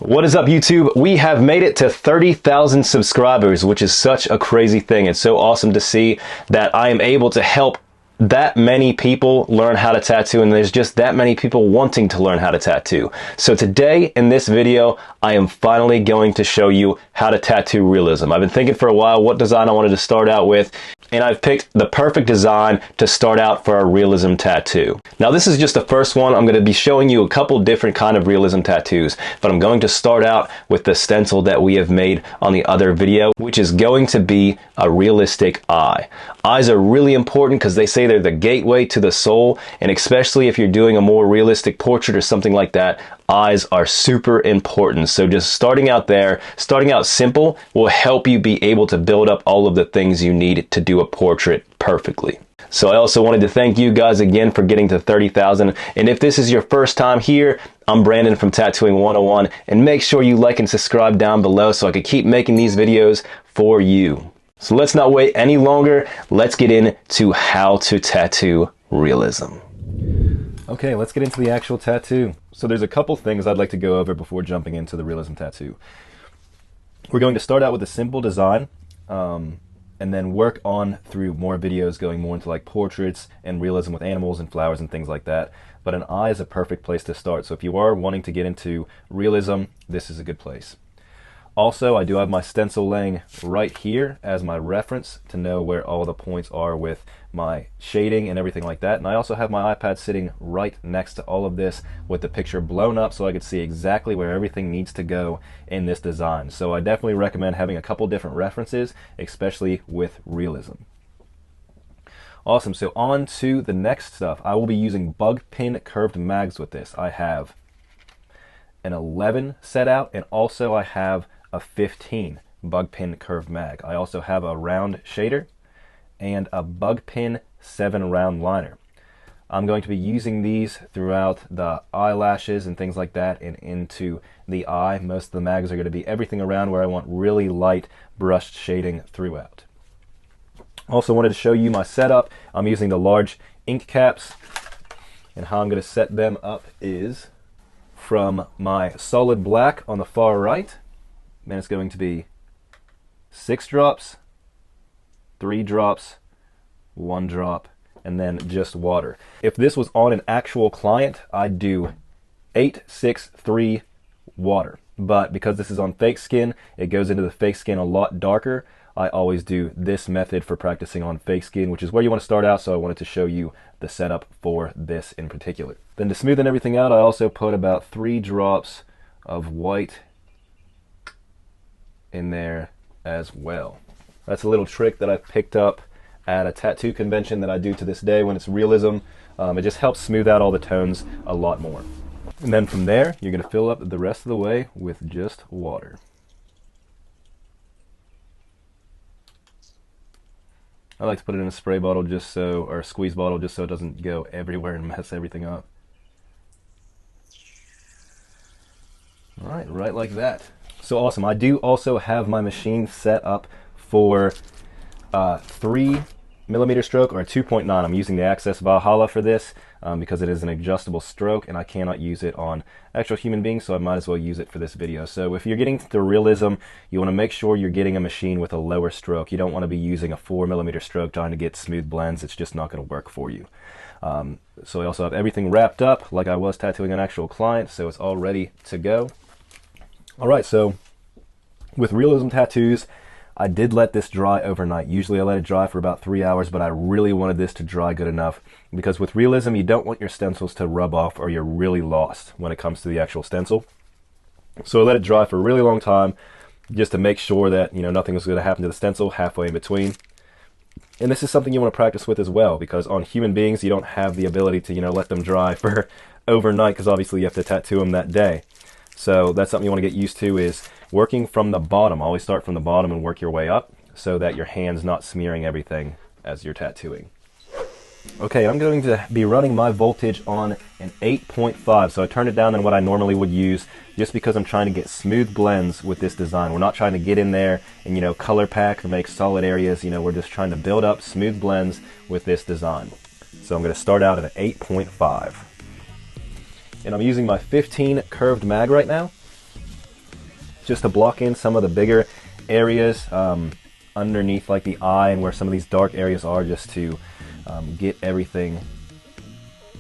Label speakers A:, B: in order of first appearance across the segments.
A: What is up, YouTube? We have made it to 30,000 subscribers, which is such a crazy thing. It's so awesome to see that I am able to help that many people learn how to tattoo, and there's just that many people wanting to learn how to tattoo. So today in this video, I am finally going to show you how to tattoo realism. I've been thinking for a while what design I wanted to start out with, and I've picked the perfect design to start out for a realism tattoo. Now this is just the first one. I'm going to be showing you a couple different kind of realism tattoos, but I'm going to start out with the stencil that we have made on the other video, which is going to be a realistic eye. Eyes are really important because they say they're the gateway to the soul, and especially if you're doing a more realistic portrait or something like that, eyes are super important. So just starting out there, starting out simple, will help you be able to build up all of the things you need to do a portrait perfectly. So I also wanted to thank you guys again for getting to 30,000. And if this is your first time here, I'm Brandon from Tattooing 101, and make sure you like and subscribe down below so I can keep making these videos for you. So let's not wait any longer. Let's get into how to tattoo realism. Okay, let's get into the actual tattoo. So there's a couple things I'd like to go over before jumping into the realism tattoo. We're going to start out with a simple design, and then work on through more videos going more into like portraits and realism with animals and flowers and things like that. But an eye is a perfect place to start. So if you are wanting to get into realism, this is a good place. Also, I do have my stencil laying right here as my reference to know where all the points are with my shading and everything like that. And I also have my iPad sitting right next to all of this with the picture blown up so I could see exactly where everything needs to go in this design. So I definitely recommend having a couple different references, especially with realism. Awesome, so on to the next stuff. I will be using bug pin curved mags with this. I have an 11 set out, and also I have a 15 bug pin curved mag. I also have a round shader and a bug pin 7 round liner. I'm going to be using these throughout the eyelashes and things like that and into the eye. Most of the mags are going to be everything around where I want really light brushed shading throughout. Also wanted to show you my setup. I'm using the large ink caps, and how I'm going to set them up is from my solid black on the far right. Then it's going to be 6 drops, 3 drops, 1 drop, and then just water. If this was on an actual client, I'd do 8, 6, 3, water. But because this is on fake skin, it goes into the fake skin a lot darker. I always do this method for practicing on fake skin, which is where you want to start out, so I wanted to show you the setup for this in particular. Then to smoothen everything out, I also put about 3 drops of white in there as well. That's a little trick that I picked up at a tattoo convention that I do to this day when it's realism. It just helps smooth out all the tones a lot more. And then from there, you're going to fill up the rest of the way with just water. I like to put it in a spray bottle just so, or a squeeze bottle just so it doesn't go everywhere and mess everything up. Alright, right like that. So awesome. I do also have my machine set up for 3mm stroke or a 2.9. I'm using the Access Valhalla for this because it is an adjustable stroke and I cannot use it on actual human beings, so I might as well use it for this video. So if you're getting to realism, you want to make sure you're getting a machine with a lower stroke. You don't want to be using a 4mm stroke trying to get smooth blends. It's just not going to work for you. So I also have everything wrapped up like I was tattooing an actual client, so it's all ready to go. Alright, so with realism tattoos, I did let this dry overnight. Usually I let it dry for about 3 hours, but I really wanted this to dry good enough because with realism, you don't want your stencils to rub off or you're really lost when it comes to the actual stencil. So I let it dry for a really long time just to make sure that, you know, nothing was going to happen to the stencil halfway in between. And this is something you want to practice with as well, because on human beings, you don't have the ability to, you know, let them dry for overnight because obviously you have to tattoo them that day. So that's something you want to get used to, is working from the bottom. Always start from the bottom and work your way up so that your hand's not smearing everything as you're tattooing. Okay, I'm going to be running my voltage on an 8.5, so I turned it down than what I normally would use just because I'm trying to get smooth blends with this design. We're not trying to get in there and, you know, color pack or make solid areas. You know, we're just trying to build up smooth blends with this design. So I'm going to start out at an 8.5. And I'm using my 15 curved mag right now. just to block in some of the bigger areas underneath like the eye and where some of these dark areas are, just to get everything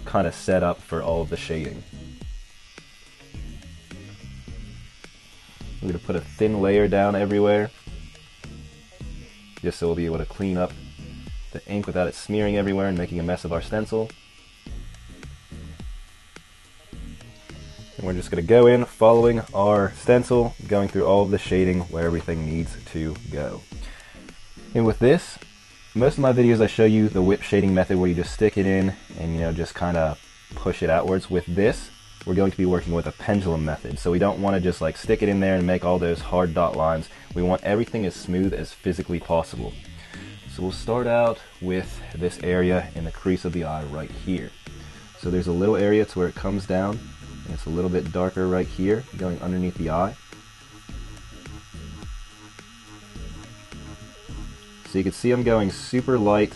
A: kind of set up for all of the shading. I'm going to put a thin layer down everywhere, just so we'll be able to clean up the ink without it smearing everywhere and making a mess of our stencil. And we're just going to go in following our stencil, going through all of the shading where everything needs to go. And with this, most of my videos I show you the whip shading method where you just stick it in and, you know, just kind of push it outwards. With this, we're going to be working with a pendulum method. So we don't want to just like stick it in there and make all those hard dot lines. We want everything as smooth as physically possible. So we'll start out with this area in the crease of the eye right here. So there's a little area to where it comes down, and it's a little bit darker right here, going underneath the eye. So you can see I'm going super light,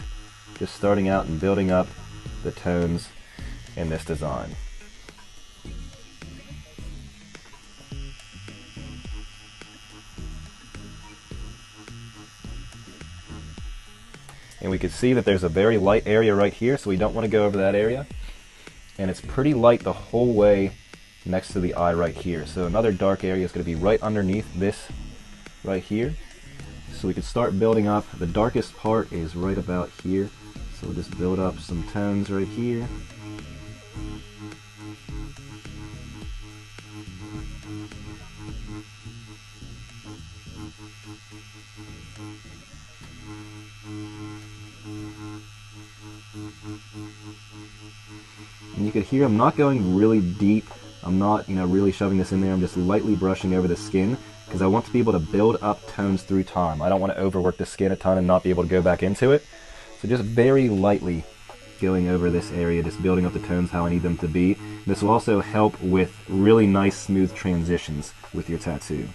A: just starting out and building up the tones in this design. And we can see that there's a very light area right here, so we don't want to go over that area. And it's pretty light the whole way next to the eye right here. So another dark area is going to be right underneath this right here. So we can start building up. The darkest part is right about here. So we'll just build up some tones right here. And you can hear I'm not going really deep. I'm not, really shoving this in there. I'm just lightly brushing over the skin because I want to be able to build up tones through time. I don't want to overwork the skin a ton and not be able to go back into it. So just very lightly going over this area, just building up the tones how I need them to be. This will also help with really nice smooth transitions with your tattoo.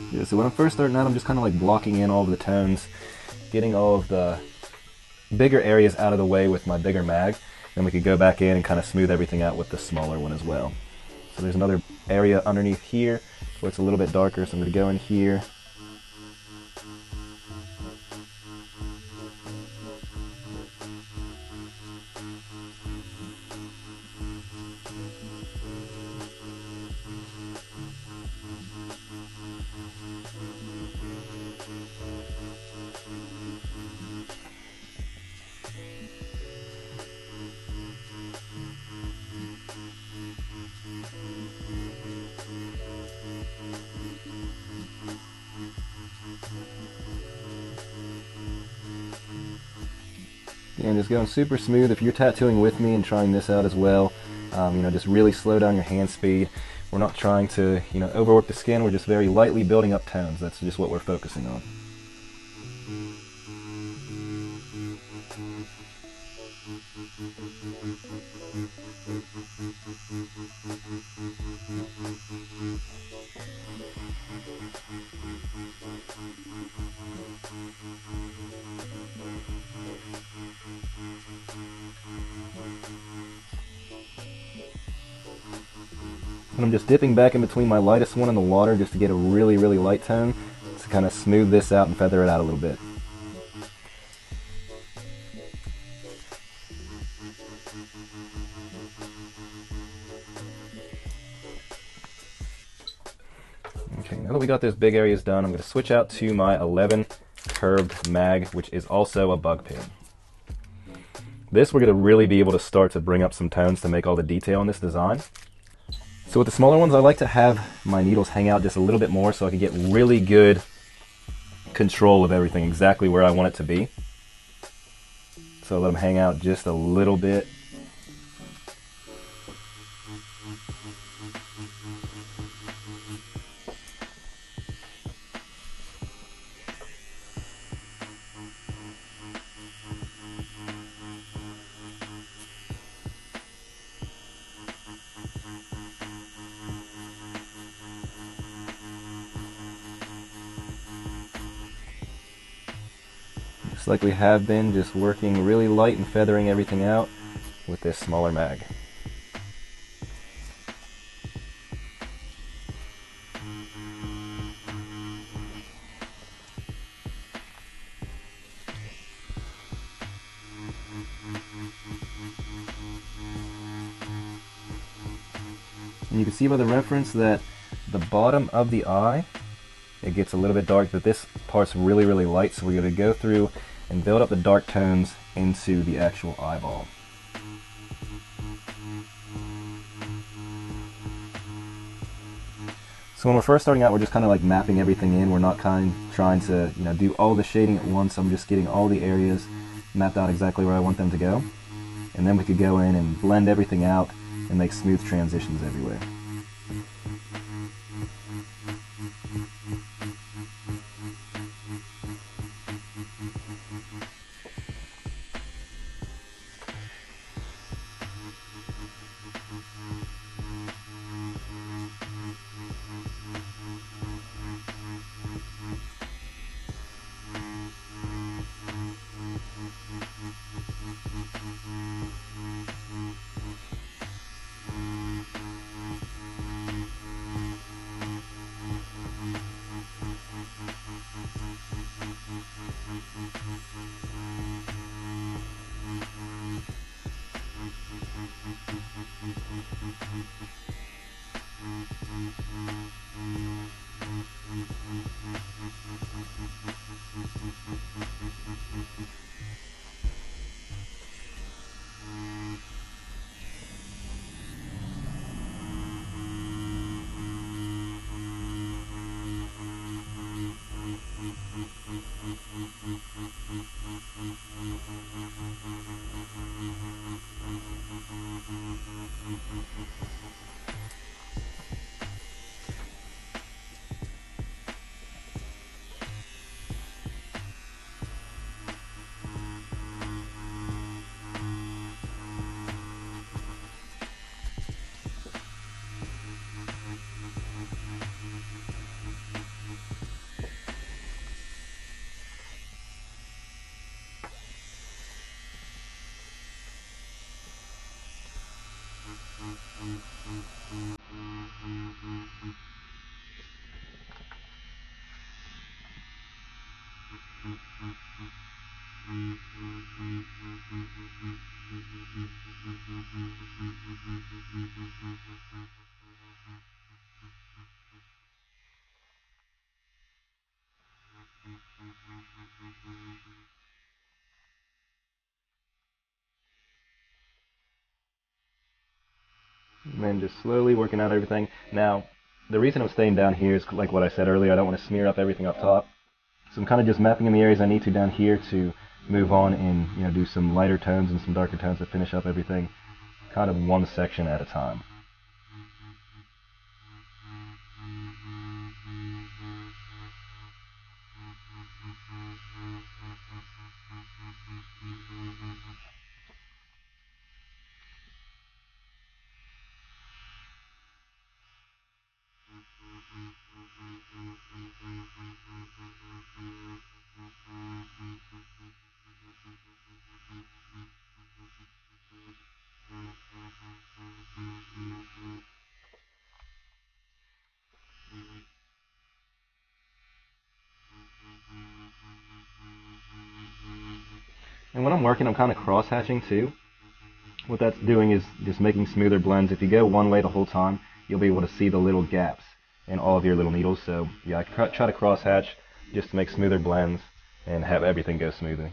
A: Yeah, so when I'm first starting out, I'm just kind of like blocking in all of the tones, getting all of the bigger areas out of the way with my bigger mag. Then we could go back in and kind of smooth everything out with the smaller one as well. So there's another area underneath here where it's a little bit darker, so I'm going to go in here. And just going super smooth. If you're tattooing with me and trying this out as well, just really slow down your hand speed. We're not trying to, overwork the skin. We're just very lightly building up tones. That's just what we're focusing on. And I'm just dipping back in between my lightest one and the water just to get a really, really light tone to kind of smooth this out and feather it out a little bit. Okay, now that we got those big areas done, I'm going to switch out to my 11 curved mag, which is also a bug pin. This we're going to really be able to start to bring up some tones to make all the detail in this design. So with the smaller ones, I like to have my needles hang out just a little bit more so I can get really good control of everything, exactly where I want it to be. So I let them hang out just a little bit. just like we have been, just working really light and feathering everything out with this smaller mag. And you can see by the reference that the bottom of the eye, it gets a little bit dark, but this part's really, really light, so we're going to go through and build up the dark tones into the actual eyeball. So when we're first starting out, we're just kind of like mapping everything in. We're not trying to, do all the shading at once. I'm just getting all the areas mapped out exactly where I want them to go. And then we could go in and blend everything out and make smooth transitions everywhere. And then just slowly working out everything. Now, the reason I'm staying down here is like what I said earlier, I don't want to smear up everything up top. So I'm kind of just mapping in the areas I need to down here to move on and do some lighter tones and some darker tones to finish up everything, kind of one section at a time. And when I'm working, I'm kind of cross-hatching too. What that's doing is just making smoother blends. If you go one way the whole time, you'll be able to see the little gaps in all of your little needles. So yeah, I try to cross-hatch just to make smoother blends and have everything go smoothly.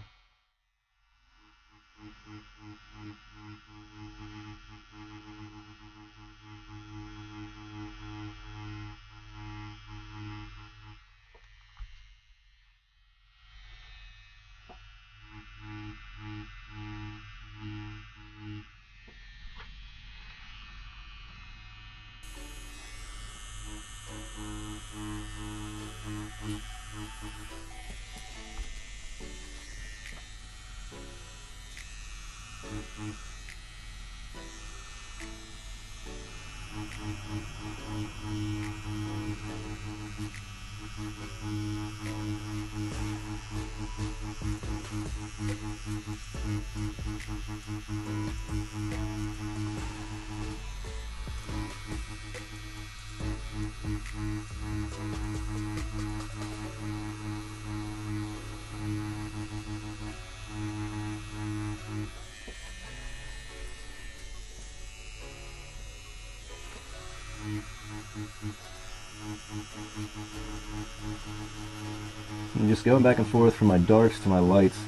A: I'm just going back and forth from my darks to my lights,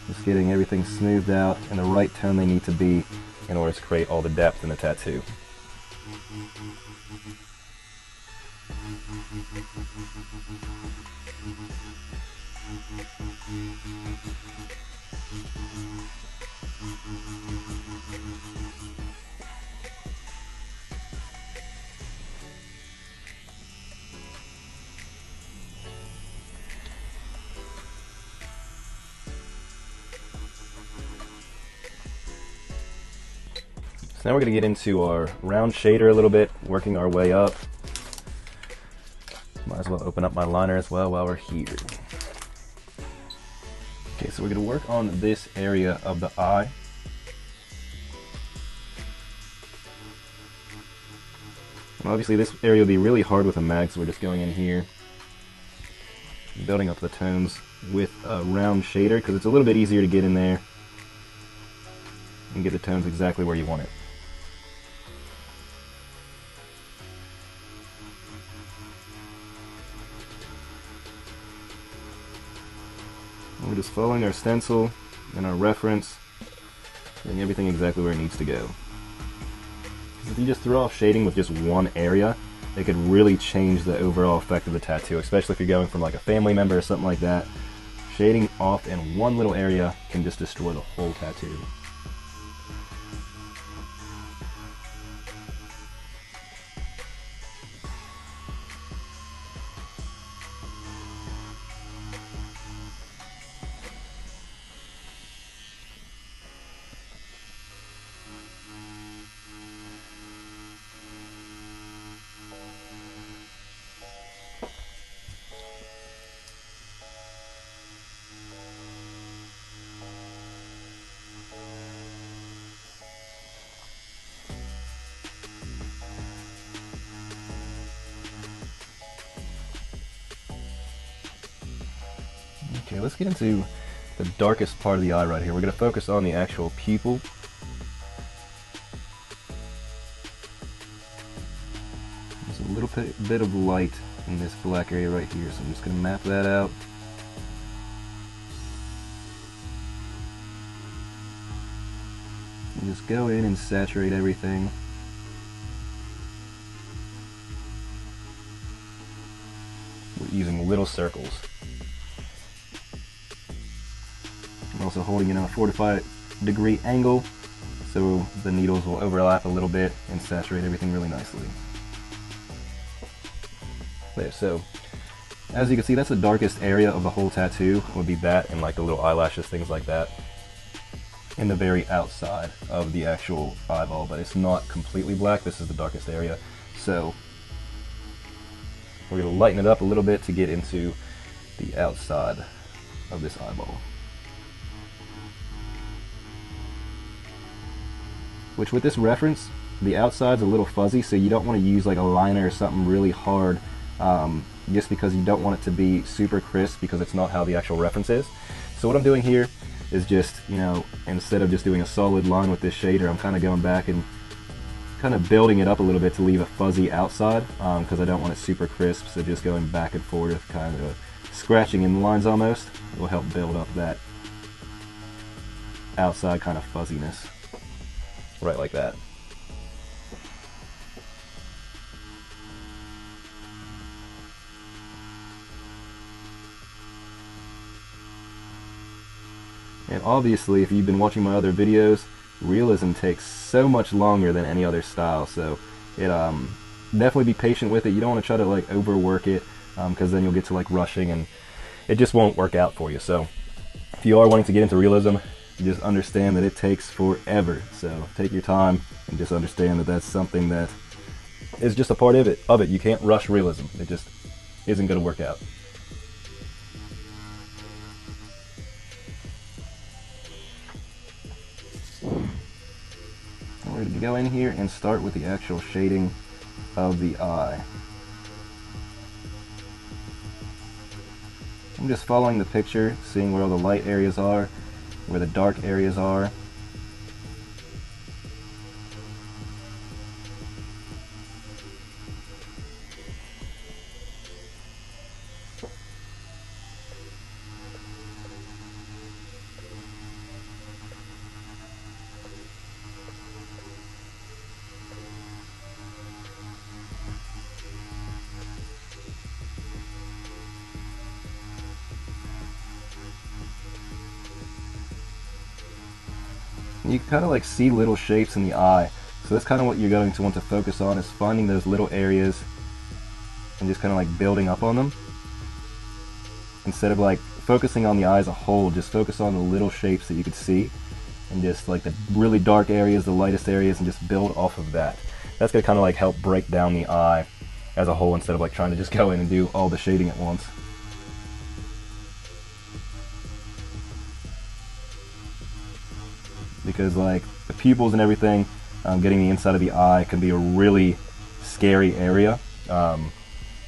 A: just getting everything smoothed out in the right tone they need to be in order to create all the depth in the tattoo. So now we're going to get into our round shader a little bit, working our way up. Might as well open up my liner as well while we're here. Okay, so we're going to work on this area of the eye. And obviously this area will be really hard with a mag, so we're just going in here, building up the tones with a round shader, because it's a little bit easier to get in there and get the tones exactly where you want it. We're just following our stencil and our reference, getting everything exactly where it needs to go. If you just throw off shading with just one area, it could really change the overall effect of the tattoo, especially if you're going from like a family member or something like that. Shading off in one little area can just destroy the whole tattoo. Okay, let's get into the darkest part of the eye right here. We're going to focus on the actual pupil. There's a little bit of light in this black area right here, so I'm just going to map that out. And just go in and saturate everything. We're using little circles. I'm also holding it on a 45-degree angle so the needles will overlap a little bit and saturate everything really nicely. There, so as you can see, that's the darkest area of the whole tattoo, would be that and like the little eyelashes, things like that, in the very outside of the actual eyeball, but it's not completely black. This is the darkest area, so we're going to lighten it up a little bit to get into the outside of this eyeball. Which with this reference, the outside's a little fuzzy, so you don't want to use like a liner or something really hard, just because you don't want it to be super crisp, because it's not how the actual reference is. So what I'm doing here is just, you know, instead of just doing a solid line with this shader, I'm kind of going back and kind of building it up a little bit to leave a fuzzy outside, because I don't want it super crisp, so just going back and forth, kind of scratching in the lines almost, will help build up that outside kind of fuzziness. Right like that. And obviously, if you've been watching my other videos, realism takes so much longer than any other style, so it definitely be patient with it. You don't want to try to like overwork it, because then you'll get to like rushing and it just won't work out for you. So if you are wanting to get into realism, just understand that it takes forever. So take your time and just understand that that's something that is just a part of it. You can't rush realism. isn't going to work out. We're going to go in here and start with the actual shading of the eye. I'm just following the picture, seeing where all the light areas are, where the dark areas are. You kind of like see little shapes in the eye, so that's kind of what you're going to want to focus on, is finding those little areas and just kind of like building up on them. Instead of like focusing on the eye as a whole, just focus on the little shapes that you could see, and just like the really dark areas, the lightest areas, and just build off of that. That's going to kind of like help break down the eye as a whole, instead of like trying to just go in and do all the shading at once. Because like the pupils and everything, getting the inside of the eye can be a really scary area on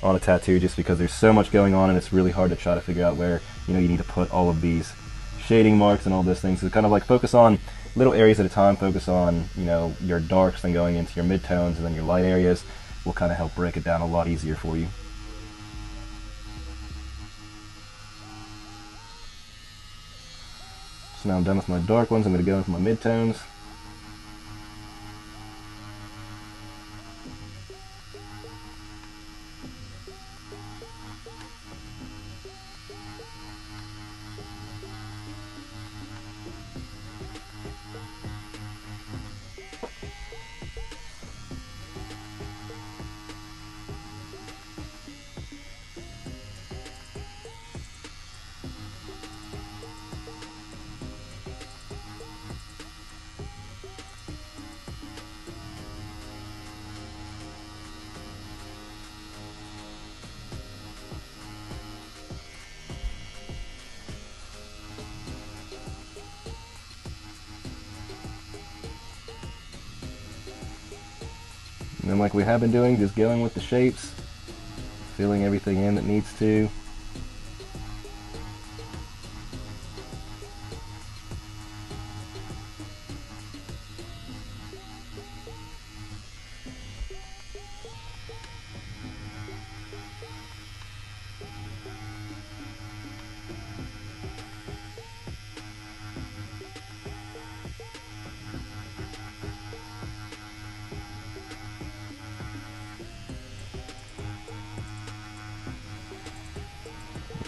A: a tattoo, just because there's so much going on and it's really hard to try to figure out where, you know, you need to put all of these shading marks and all those things. So kind of like focus on little areas at a time, focus on, you know, your darks, then going into your midtones, and then your light areas will kind of help break it down a lot easier for you. So now I'm done with my dark ones, I'm going to go into my midtones. And then like we have been doing, just going with the shapes, filling everything in that needs to.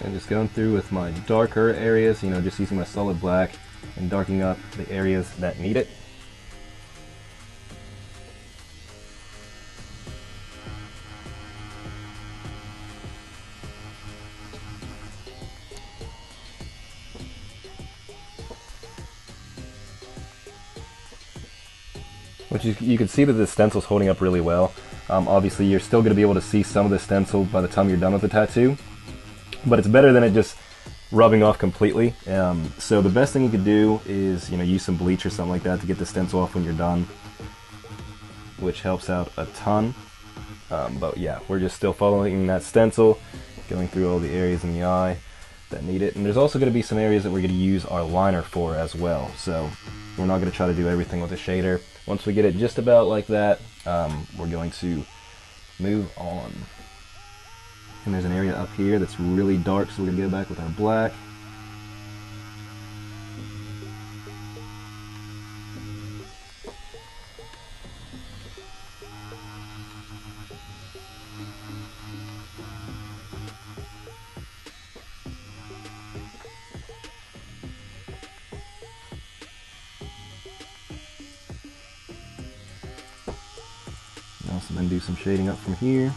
A: And just going through with my darker areas, you know, just using my solid black and darkening up the areas that need it. Which you can see that the stencil's holding up really well. Obviously you're still going to be able to see some of the stencil by the time you're done with the tattoo, but it's better than it just rubbing off completely. So the best thing you could do is, you know, use some bleach or something like that to get the stencil off when you're done, which helps out a ton. But yeah, we're just still following that stencil, going through all the areas in the eye that need it. And there's also going to be some areas that we're going to use our liner for as well. So we're not going to try to do everything with a shader. Once we get it just about like that, we're going to move on. And there's an area up here that's really dark, so we're going to go back with our black. Also then do some shading up from here.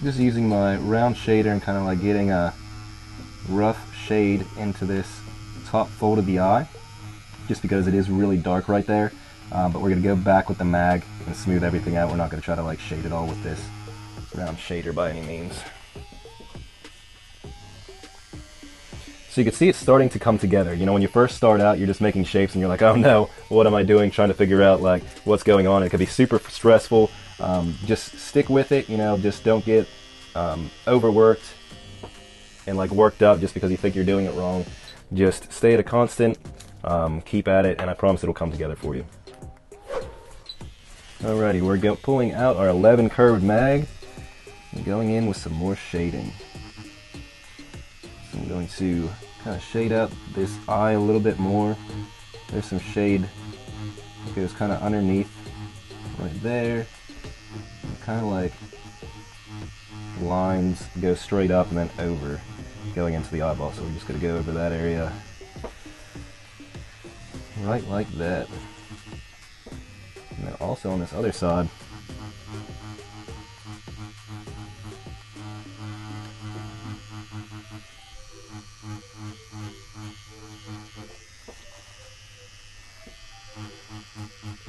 A: Just using my round shader and kind of like getting a rough shade into this top fold of the eye, just because it is really dark right there. But we're going to go back with the mag and smooth everything out. We're not going to try to like shade it all with this round shader by any means. So you can see it's starting to come together. You know, when you first start out, you're just making shapes and you're like, oh no, what am I doing? Trying to figure out like what's going on. It could be super stressful. Just stick with it, you know, just don't get overworked and like worked up just because you think you're doing it wrong. Just stay at a constant, keep at it, and I promise it'll come together for you. Alrighty, we're pulling out our 11 curved mag and going in with some more shading. So I'm going to kind of shade out this eye a little bit more. There's some shade that goes kind of underneath right there. Kind of like lines go straight up and then over going into the eyeball. So we're just going to go over that area right like that. And then also on this other side,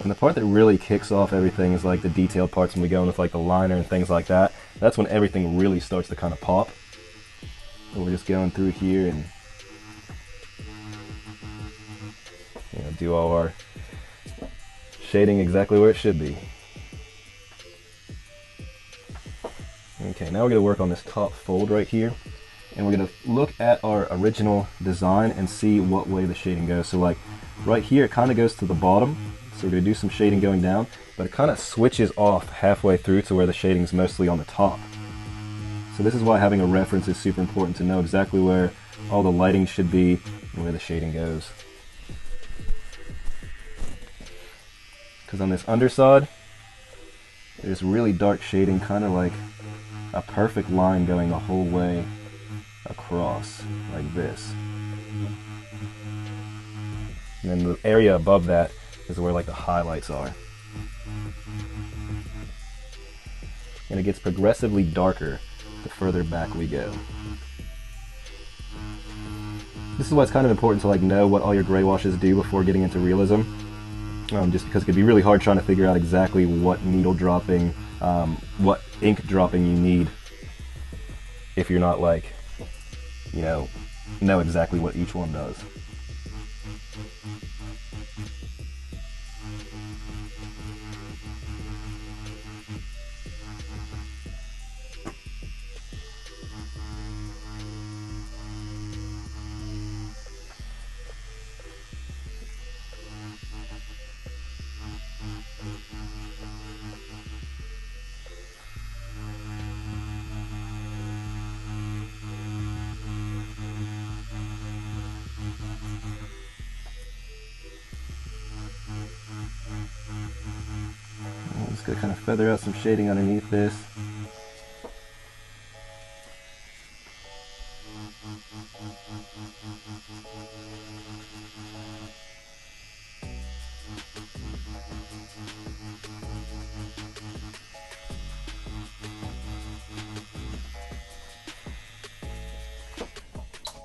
A: and the part that really kicks off everything is like the detailed parts when we go in with like the liner and things like that. That's when everything really starts to kind of pop. So we're just going through here and, you know, do all our shading exactly where it should be. Okay, now we're going to work on this top fold right here, and we're going to look at our original design and see what way the shading goes. So like right here, it kind of goes to the bottom. So we're going to do some shading going down, but it kind of switches off halfway through to where the shading is mostly on the top. So this is why having a reference is super important, to know exactly where all the lighting should be and where the shading goes. Because on this underside, there's really dark shading, kind of like a perfect line going the whole way across, like this. And then the area above that is where like the highlights are. And it gets progressively darker the further back we go. This is why it's kind of important to like know what all your gray washes do before getting into realism. Just because it could be really hard trying to figure out exactly what needle dropping, what ink dropping you need if you're not like, you know exactly what each one does. I'm just going to kind of feather out some shading underneath this.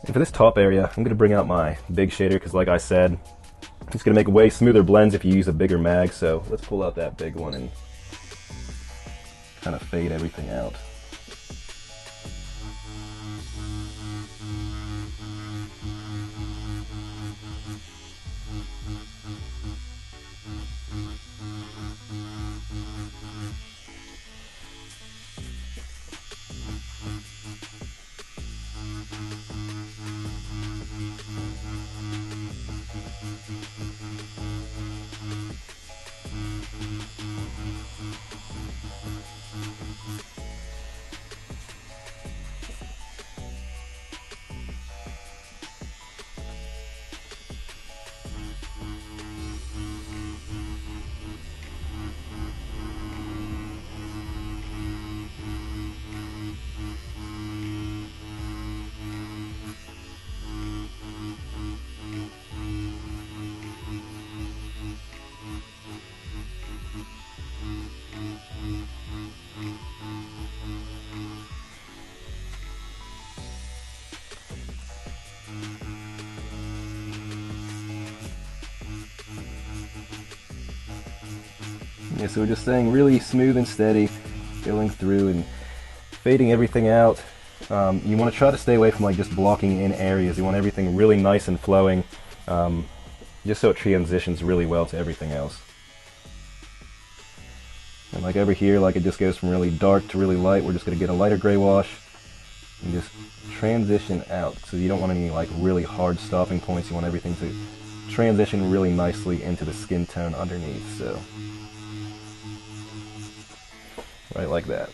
A: And for this top area, I'm going to bring out my big shader because, like I said, it's going to make way smoother blends if you use a bigger mag. So let's pull out that big one and kind of fade everything out. Yeah, so we're just staying really smooth and steady, going through and fading everything out. You want to try to stay away from like just blocking in areas. You want everything really nice and flowing, just so it transitions really well to everything else. And like over here, like it just goes from really dark to really light. We're just going to get a lighter gray wash and just transition out. So you don't want any like really hard stopping points. You want everything to transition really nicely into the skin tone underneath. So right like that.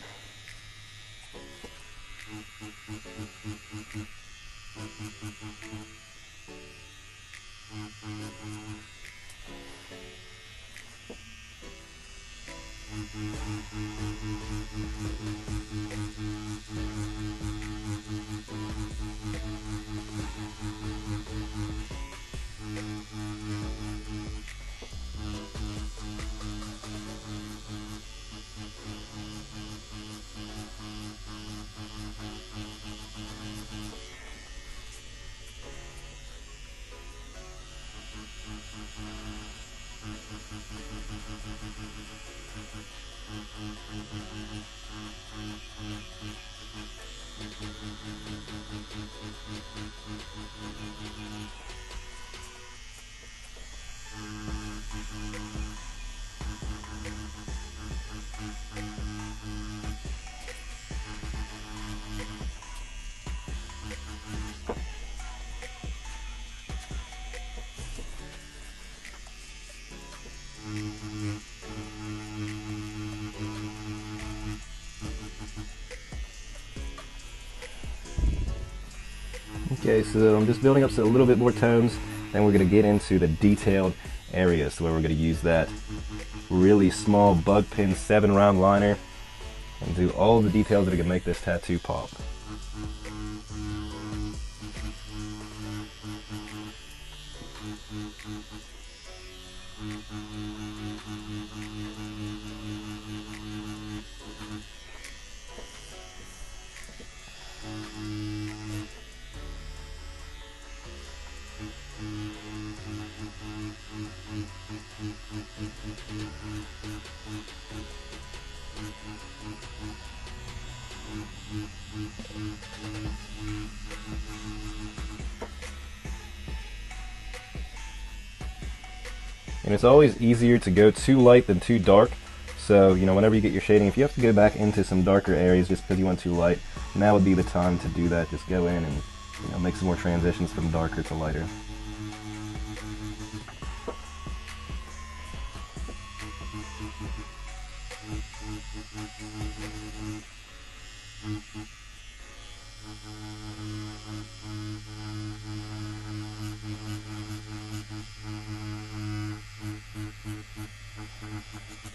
A: Okay, so I'm just building up a little bit more tones, then we're going to get into the detailed areas, where we're going to use that really small bug pin 7-round liner and do all the details that are going to make this tattoo pop. And it's always easier to go too light than too dark. So, whenever you get your shading, if you have to go back into some darker areas just because you went too light, now would be the time to do that. Just go in and, make some more transitions from darker to lighter.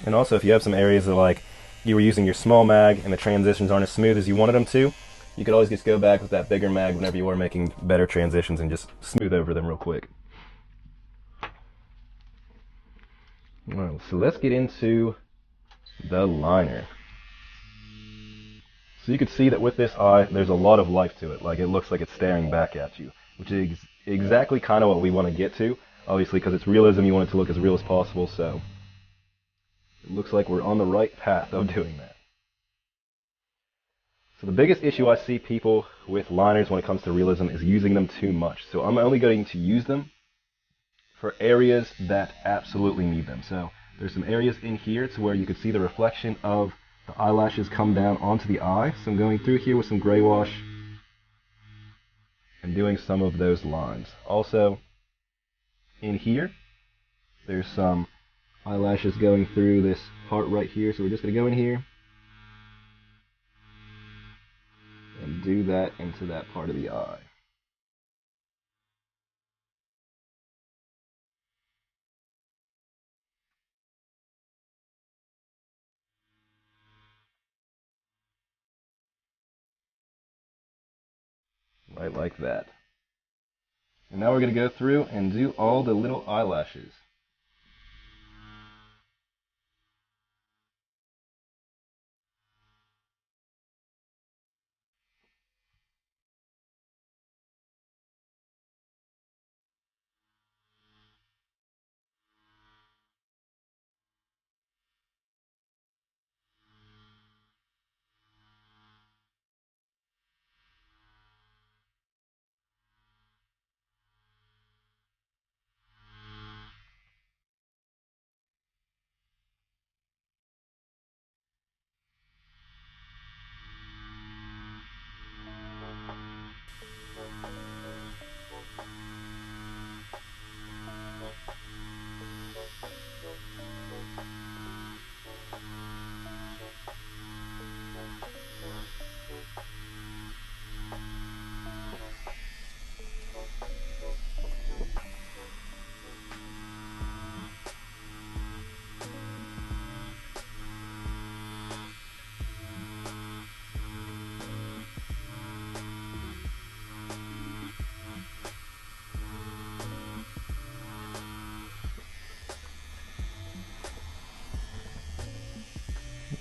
A: And also, if you have some areas that like you were using your small mag and the transitions aren't as smooth as you wanted them to, you could always just go back with that bigger mag whenever you are making better transitions and just smooth over them real quick. Alright, so let's get into the liner. So you can see that with this eye, there's a lot of life to it. Like, it looks like it's staring back at you, which is exactly kind of what we want to get to. Obviously, because it's realism, you want it to look as real as possible, so it looks like we're on the right path of doing that. So the biggest issue I see people with liners when it comes to realism is using them too much. So I'm only going to use them for areas that absolutely need them. So there's some areas in here to where you can see the reflection of the eyelashes come down onto the eye. So I'm going through here with some gray wash and doing some of those lines. Also, in here, there's some eyelashes going through this part right here. So we're just going to go in here and do that into that part of the eye. Right like that. And now we're going to go through and do all the little eyelashes.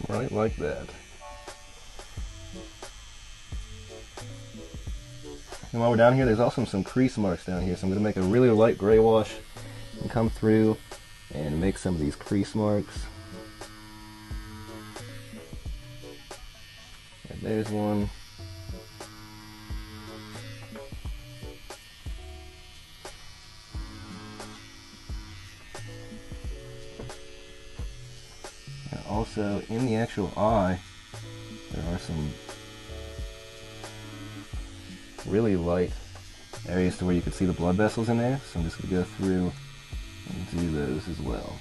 A: Right like that. And while we're down here, there's also some crease marks down here, so I'm going to make a really light gray wash and come through and make some of these crease marks. And there's one. And also, in the actual eye, there are some really light areas to where you can see the blood vessels in there, so I'm just going to go through and do those as well.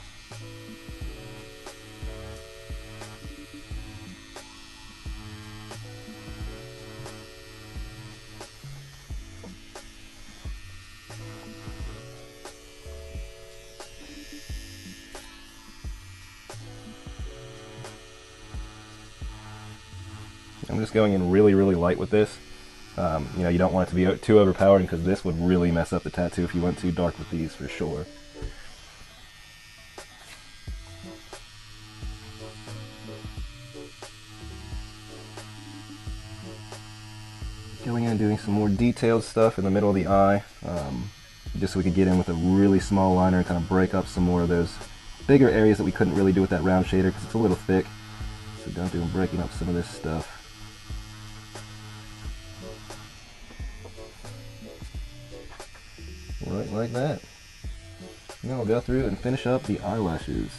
A: I'm just going in really light with this. You know, you don't want it to be too overpowering because this would really mess up the tattoo if you went too dark with these, for sure. Going in and doing some more detailed stuff in the middle of the eye, just so we could get in with a really small liner and kind of break up some more of those bigger areas that we couldn't really do with that round shader because it's a little thick. So down through and breaking up some of this stuff. Right like that. Now we'll go through and finish up the eyelashes.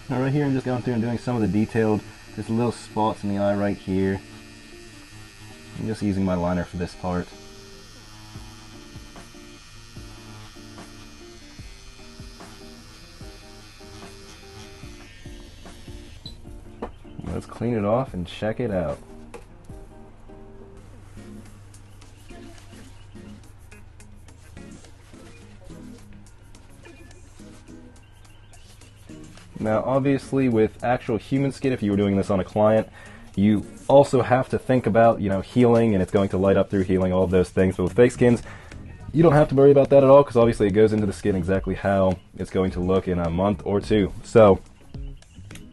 A: Now right here I'm just going through and doing some of the detailed, just little spots in the eye right here. I'm just using my liner for this part. Let's clean it off and check it out. Now obviously with actual human skin, if you were doing this on a client, you also have to think about, you know, healing, and it's going to light up through healing, all of those things. But with fake skins, you don't have to worry about that at all, because obviously it goes into the skin exactly how it's going to look in a month or two. So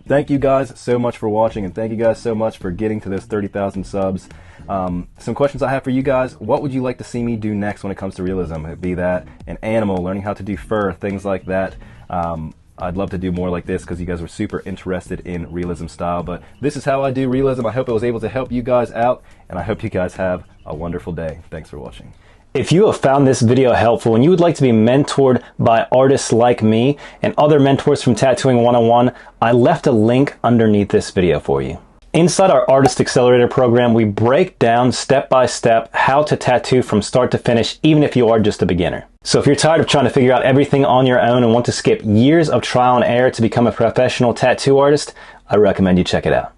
A: Thank you guys so much for watching, and thank you guys so much for getting to those 30,000 subs. Some questions I have for you guys. What would you like to see me do next when it comes to realism? It'd be that, an animal, learning how to do fur, things like that. I'd love to do more like this because you guys were super interested in realism style. But this is how I do realism. I hope it was able to help you guys out, and I hope you guys have a wonderful day. Thanks for watching. If you have found this video helpful and you would like to be mentored by artists like me and other mentors from Tattooing 101, I left a link underneath this video for you. Inside our Artist Accelerator program, we break down step by step how to tattoo from start to finish, even if you are just a beginner. So if you're tired of trying to figure out everything on your own and want to skip years of trial and error to become a professional tattoo artist, I recommend you check it out.